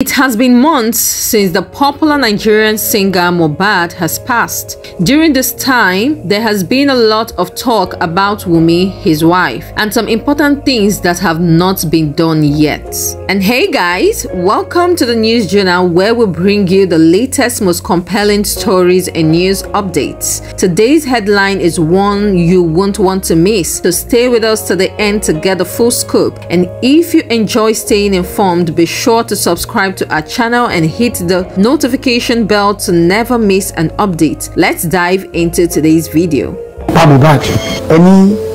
It has been months since the popular Nigerian singer Mohbad has passed. During this time, there has been a lot of talk about Wunmi, his wife, and some important things that have not been done yet. And hey guys, welcome to the News Journal, where we bring you the latest, most compelling stories and news updates. Today's headline is one you won't want to miss, so stay with us to the end to get the full scoop. And if you enjoy staying informed, be sure to subscribe to our channel and hit the notification bell to never miss an update. Let's dive into today's video.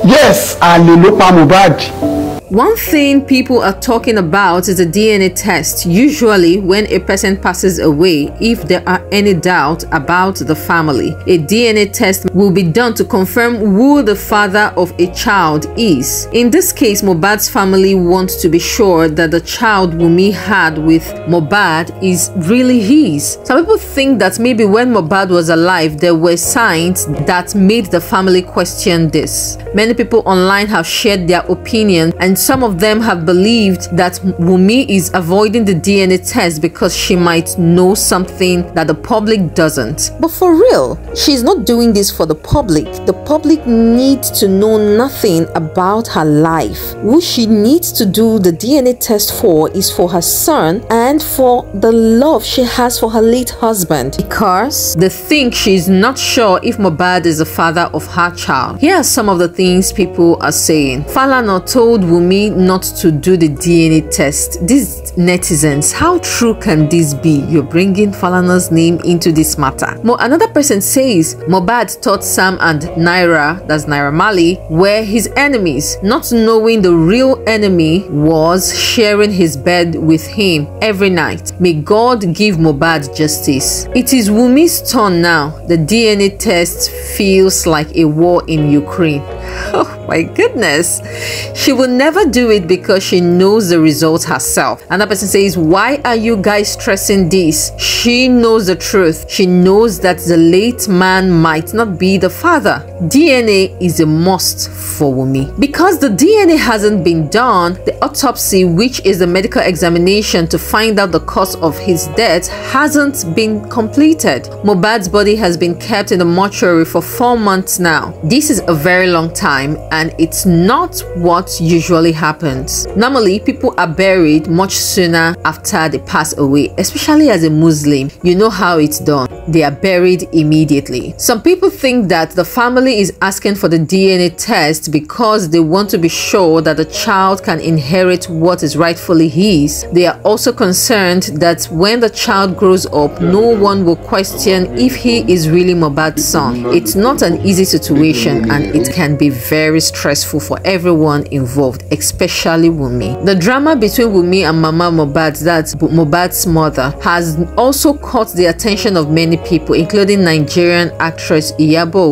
Yes, Mohbad. One thing people are talking about is a DNA test. Usually when a person passes away, if there are any doubt about the family, a DNA test will be done to confirm who the father of a child is. In this case, Mohbad's family wants to be sure that the child Wunmi had with Mohbad is really his. Some people think that maybe when Mohbad was alive, there were signs that made the family question this. Many people online have shared their opinion, and some of them have believed that Wunmi is avoiding the DNA test because she might know something that the public doesn't. But for real, she's not doing this for the public. The public needs to know nothing about her life. Who she needs to do the DNA test for is for her son and for the love she has for her late husband, because they think she's not sure if Mohbad is the father of her child. Here are some of the things people are saying. Falana told Wunmi not to do the DNA test. These netizens, how true can this be? You're bringing Falana's name into this matter. Another person says Mohbad thought Sam and Naira, that's Naira Marley, were his enemies, not knowing the real enemy was sharing his bed with him every night. May God give Mohbad justice. It is Wunmi's turn now. The DNA test feels like a war in Ukraine. Oh my goodness. She will never do it because she knows the results herself. Another person says, why are you guys stressing this? She knows the truth. She knows that the late man might not be the father. DNA is a must for Wunmi. Because the DNA hasn't been done, the autopsy, which is the medical examination to find out the cause of his death, hasn't been completed. Mohbad's body has been kept in the mortuary for 4 months now. This is a very long time, and it's not what usually happens. Normally, people are buried much sooner after they pass away, especially as a Muslim. You know how it's done. They are buried immediately. Some people think that the family is asking for the DNA test because they want to be sure that the child can inherit what is rightfully his. They are also concerned that when the child grows up, no one will question if he is really Mohbad's son. It's not an easy situation, and it can be very stressful for everyone involved, especially Wunmi. The drama between Wunmi and Mama Mohbad, that's Mohbad's mother, has also caught the attention of many people, including Nigerian actress Iyabo.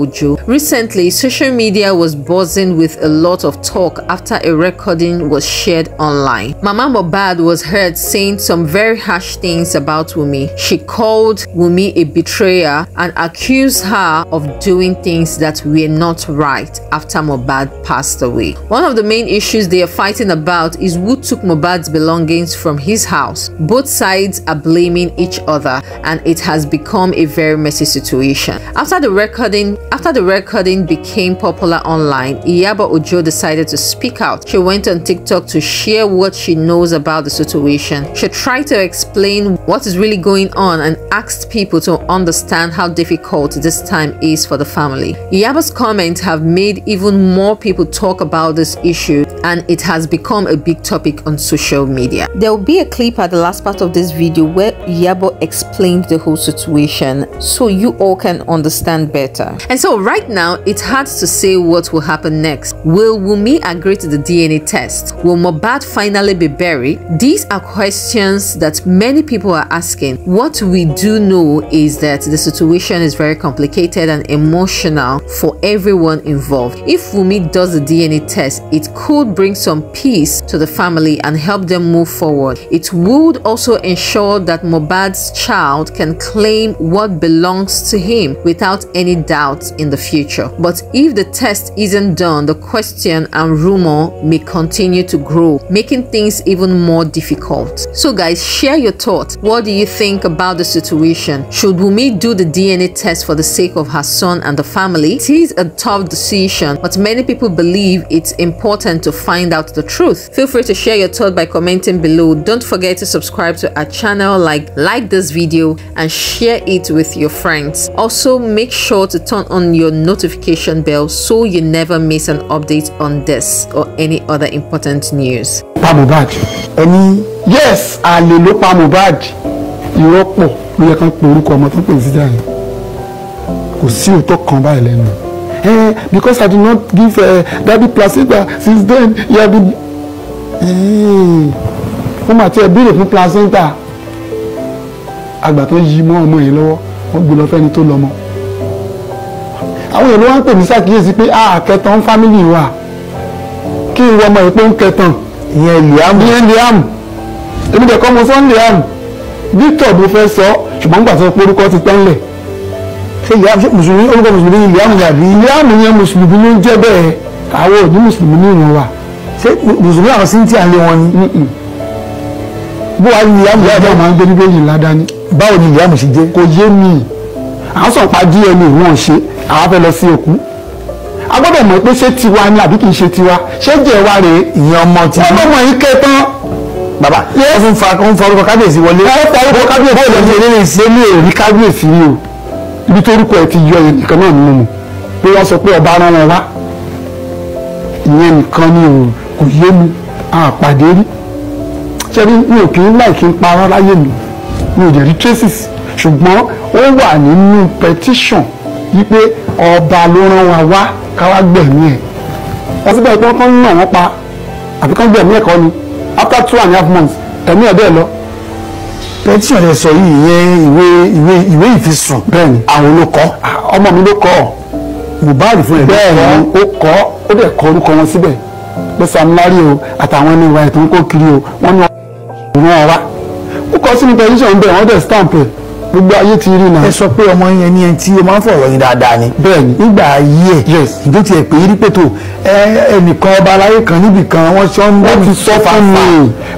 Recently, social media was buzzing with a lot of talk after a recording was shared online. Mama Mohbad was heard saying some very harsh things about Wunmi. She called Wunmi a betrayer and accused her of doing things that were not right after Mohbad passed away. One of the main issues they are fighting about is who took Mohbad's belongings from his house. Both sides are blaming each other, and it has become a very messy situation. After the recording became popular online, Iyabo decided to speak out. She went on TikTok to share what she knows about the situation. She tried to explain what is really going on and asked people to understand how difficult this time is for the family. Iyabo's comments have made even more people talk about this issue, and it has become a big topic on social media. There will be a clip at the last part of this video where Iyabo explained the whole situation so you all can understand better. And so right now, it's hard to say what will happen next. Will Wunmi agree to the DNA test? Will Mohbad finally be buried? These are questions that many people are asking. What we do know is that the situation is very complicated and emotional for everyone involved. If Wunmi does the DNA test, it could bring some peace to the family and help them move forward. It would also ensure that Mohbad's child can claim what belongs to him without any doubt in the future. But if the test isn't done, the question and rumor may continue to grow, making things even more difficult. So guys, share your thoughts. What do you think about the situation? Should Wunmi do the DNA test for the sake of her son and the family? It is a tough decision, but many people believe it's important to find out the truth. Feel free to share your thoughts by commenting below. Don't forget to subscribe to our channel, like this video and share it with your friends. Also, make sure to turn on your notification bell so you never miss an update on this or any other important news. Mohbad. Yes, àlè ló pa Mohbad. Ìrọ́pọ̀ ló yẹ kán pe orúkọ ọmọ tó pè sí dáyé. Kò sí òótọ́ kan báyìí lẹ́nu. Because I did not give daddy placenta since then. He had been. Wọ́n máa ti ẹ̀ béèrè fún placenta. Àgbà tó yí mọ́ ọmọ yẹn lọ́wọ́, wọ́n gbé lọ fẹ́ni tó lọ́mọ. Àwọn èèyàn ló wá ń pè mí ṣàkíyèsí pé kẹtàn fámìlì wa. Kí n wọ ọmọ yìí pé ń kẹtàn. Ìyẹn Liam. Èmi dẹ̀ kọ́ mo sọ ń Liam. Victor ló fẹ́ sọ, ṣùgbọ́n gbà sọ pé orúkọ ti tán lẹ̀. Ṣé Liam ṣe mùsùlùmí orúkọ mùsùlùmí ni Liam yàbí? Liam yẹn mùsùlùmí ló ń jẹ́ bẹ́ẹ̀. Àwọn òní mùsùlùmí ní ìran wa. Ṣé mùsùlùmí àwọn Cynthia lé wọn ni? Bó wá ní Liam yàbí máa ń gbé níbẹ̀ yìí ládàá ni. Báwo ni Liam ṣe jẹ́? Kò yé mi. Àwọn sọ̀pá DNA wọ́n ṣe, àwọn fẹ́ lọ sí òkú. A gbọ́dọ̀ mọ̀ pé ṣé tiwa ni àbí kì í ṣe tiwa. Ṣé jẹ́ wa rèé? Ìyẹn ọmọ tí. Ọmọ yìí kẹtàn. Bàbá ó ń fa orúkọ kábíyèsí wọlé. Ó fa orúkọ kábíyèsí wọlé. Bóòlù ẹni lè ṣe ní èrí kábíyèsí ni o. Ibi tó orúkọ ẹ ti yọ yẹn nìkan náà nínú mu. Pé wọ́n sọ pé ọba rán wọn wá. Ìyẹn nìkan ni o kò yé mi. Àpàdé rí. Ṣé mi ò kì í láì kí n parọ́ láyé mi. Mi ò dẹ̀ rí traces. Ṣùgbọ́n ó wà nínú petition wípé ọba ló rán wa wá káwá gbẹ̀mí ẹ̀. Wọ́n síbẹ̀ pé wọ́n kàn ń nà wọ́n pa àbí kàn gbẹ̀mí ẹ̀kọ́ ni after 2.5 months ẹ̀mí ẹ̀ bẹ́ẹ̀ lọ. Petition rẹ̀ sọ yìí ìyẹn ìwé ìfisùn bẹ́ẹ̀ni àwọn ló kọ ọmọ mi ló kọ Mohbad fún ẹ̀ bẹ́ẹ̀ni ó kọ ó dẹ̀ kọ orúkọ wọn síbẹ̀ pé Sam Larry o àtàwọn ẹni ìwà ètò ń kó kiri o wọ́n ní wọ́n wá ó kọ sínú petition bẹ́ẹ̀ wọ́n dẹ̀ stamp ẹ̀ gbogbo ayé ti rí náà. Ẹ sọ pé ọmọ yẹn ní ẹni tí o máa ń fọ̀rọ̀ yín dáadáa ni. Bẹ́ẹ̀ni nígbà ayé ẹ̀ ìjọ tiẹ̀ pé rí pètò ẹnìkan ọba aláyé kan níbì kan wọ́n sọ ń bọ́ ti sọ fún mi.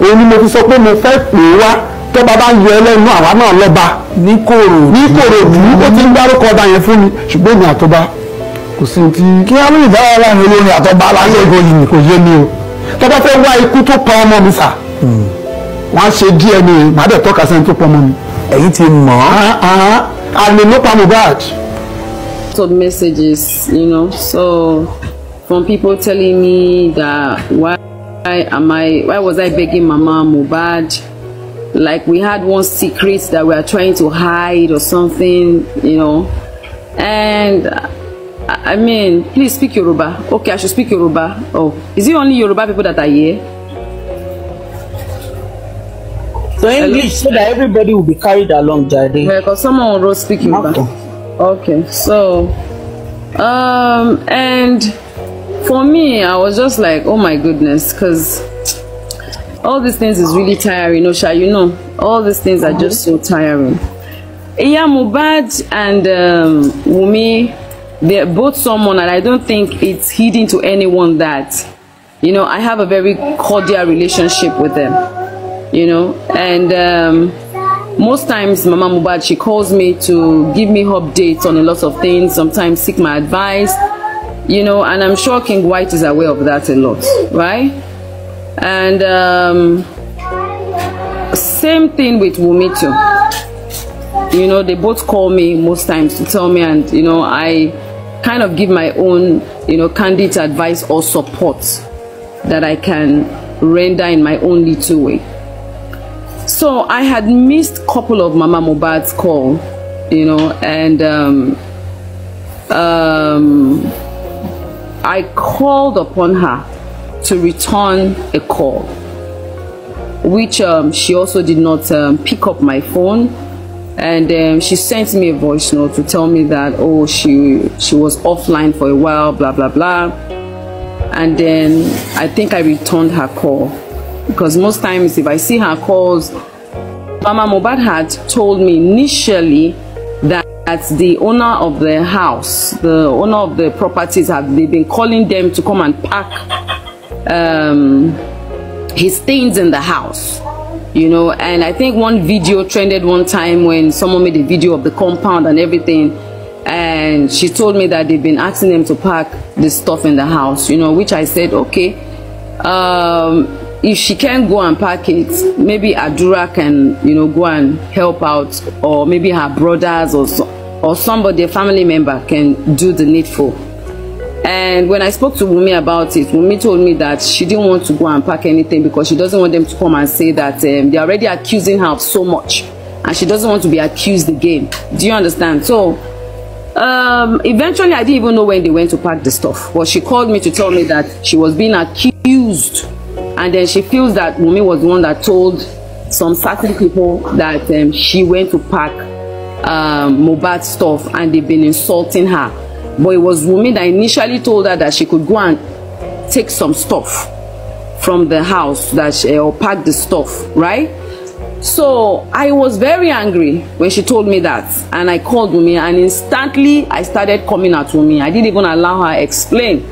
Òun ni mo fi sọ pé mo fẹ́ pè é wá tó bàbá yọ ẹlẹ́nu àwa náà lọ́ba. Ní Kòròdú ó ti ń dárúkọ ọba yẹn fún mi ṣùgbọ́n èmi àtọba kò sí ti. Kí á mú ìdáwọ́ láàrin olórin àtọba aláyé ìgòyìn kò yé mi o. Tọ́ba fẹ́ wá ikú tó pa ọmọ mi sà. Wọ́n á ṣe DNA màá dẹ̀ tọ́ka sẹ́ni tó pa ọmọ mi. Ẹ̀yin ti mọ̀ àlè ló pa Mohbad. Some messages, you know, so from people telling me that why was I begging Mama Mohbad, like we had one secret that we are trying to hide or something, you know. And I mean, please speak Yoruba. Okay, I should speak Yoruba. Oh, is it only Yoruba people that are here? So English, so that everybody will be carried along, Jade. Yeah, because someone wrote speak Yoruba. Okay, so and for me, I was just like, oh my goodness, because all these things is really tiring. Osha, you know, all these things are just so tiring. Mohbad and Wunmi, they're both someone, and I don't think it's hidden to anyone that, you know, I have a very cordial relationship with them. You know, and most times Mama Mohbad, she calls me to give me updates on a lot of things, sometimes seek my advice, you know, and I'm sure King White is aware of that a lot, right? And same thing with Wunmi too. You know, they both call me most times to tell me, and you know, I kind of give my own, you know, candid advice or support that I can render in my own little way. So I had missed a couple of Mama Mohbad's call, you know, and I called upon her to return a call, which she also did not pick up my phone, and she sent me a voice note to tell me that, oh, she was offline for a while, blah blah blah. And then I think I returned her call, because most times if I see her calls, Mama Mohbad had told me initially that the owner of the house, the owner of the properties, they've been calling them to come and pack his things in the house, you know. And I think one video trended one time when someone made a video of the compound and everything, and she told me that they've been asking them to pack the stuff in the house, you know, which I said, okay, if she can't go and pack it, maybe Adura can, you know, go and help out, or maybe her brothers or somebody, a family member, can do the needful. And when I spoke to Wunmi about it, Wunmi told me that she didn't want to go and pack anything because she doesn't want them to come and say that they're already accusing her of so much, and she doesn't want to be accused again. Do you understand? So eventually I didn't even know when they went to pack the stuff, but she called me to tell me that she was being accused, and then she feels that Wunmi was the one that told some certain people that she went to pack Mohbad's stuff, and they've been insulting her. But it was Wunmi that initially told her that she could go and take some stuff from the house, that or pack the stuff, right? So I was very angry when she told me that, and I called Wunmi, and instantly I started coming at Wunmi. I didn't even allow her to explain.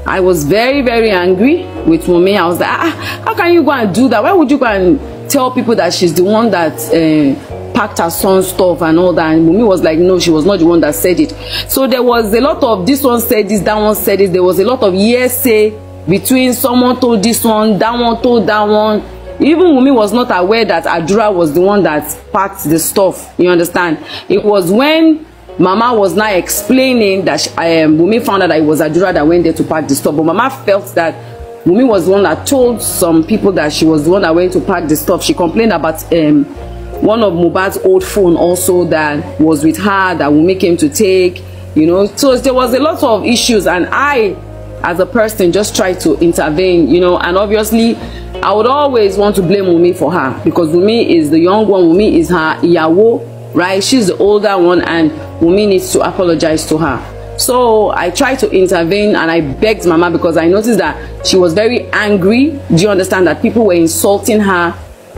I was very, very angry with Wunmi. I was like, how can you go and do that? Why would you go and tell people that she's the one that packed her son's stuff and all that? And Wunmi was like, no, she was not the one that said it. So there was a lot of this one said this, that one said this. There was a lot of hearsay between someone told this one, that one told that one. Even Wunmi was not aware that Adura was the one that packed the stuff. You understand? It was when Mama was now explaining that Wunmi found out that it was Adura that went there to pack the stuff. But Mama felt that Wunmi was the one that told some people that she was the one that went to pack the stuff. She complained about one of Mohbad's old phone also that was with her, that Wunmi came to take, you know. So there was a lot of issues, and I, as a person, just tried to intervene, you know. And obviously I would always want to blame Wunmi for her, because Wunmi is the young one, Wunmi is her Iyabo, right? She's the older one, and Wunmi needs to apologize to her. So I tried to intervene, and I begged Mama, because I noticed that she was very angry. Do you understand? That people were insulting her,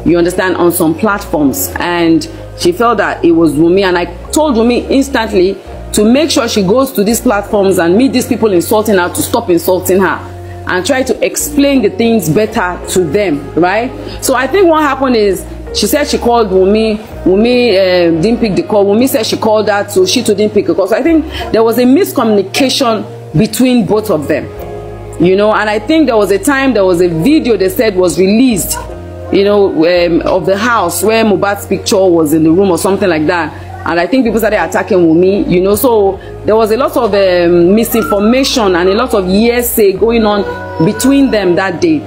you understand, on some platforms, and she felt that it was Wunmi. And I told Wunmi instantly to make sure she goes to these platforms and meet these people insulting her, to stop insulting her, and try to explain the things better to them, right? So I think what happened is, she said she called Wunmi. Wunmi didn't pick the call. Wunmi said she called her, so she too didn't pick the call. So I think there was a miscommunication between both of them, you know. And I think there was a time, there was a video they said was released, you know, of the house where Mohbad's picture was in the room or something like that. And I think people started attacking Wunmi, you know. So there was a lot of misinformation and a lot of hearsay going on between them that day,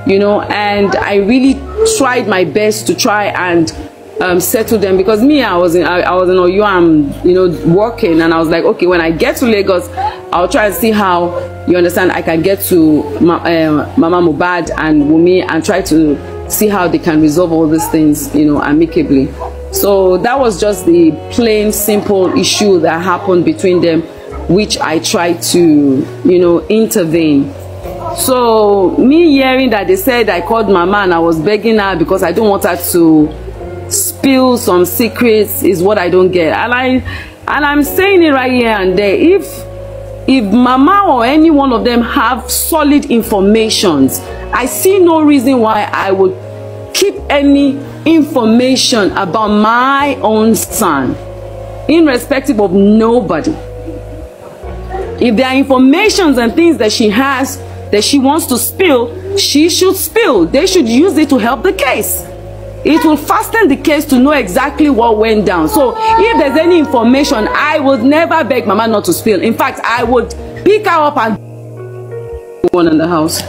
you know. And I really tried my best to try and settle them, because me, I was in Oyo, I'm, you know, working, and I was like, okay, when I get to Lagos, I'll try and see how, you understand, I can get to Mama Mohbad and Wunmi, and try to see how they can resolve all these things, you know, amicably. So that was just the plain simple issue that happened between them, which I tried to, you know, intervene. So me hearing that they said I called Mama and I was begging her because I don't want her to spill some secrets is what I don't get. And I'm saying it right here and there. If Mama or any one of them have solid informations, I see no reason why I would keep any information about my own son, irrespective of nobody. If there are informations and things that she has that she wants to spill, she should spill. They should use it to help the case. It will fasten the case to know exactly what went down. So if there's any information, I would never beg Mama not to spill. In fact, I would pick her up and one in the house.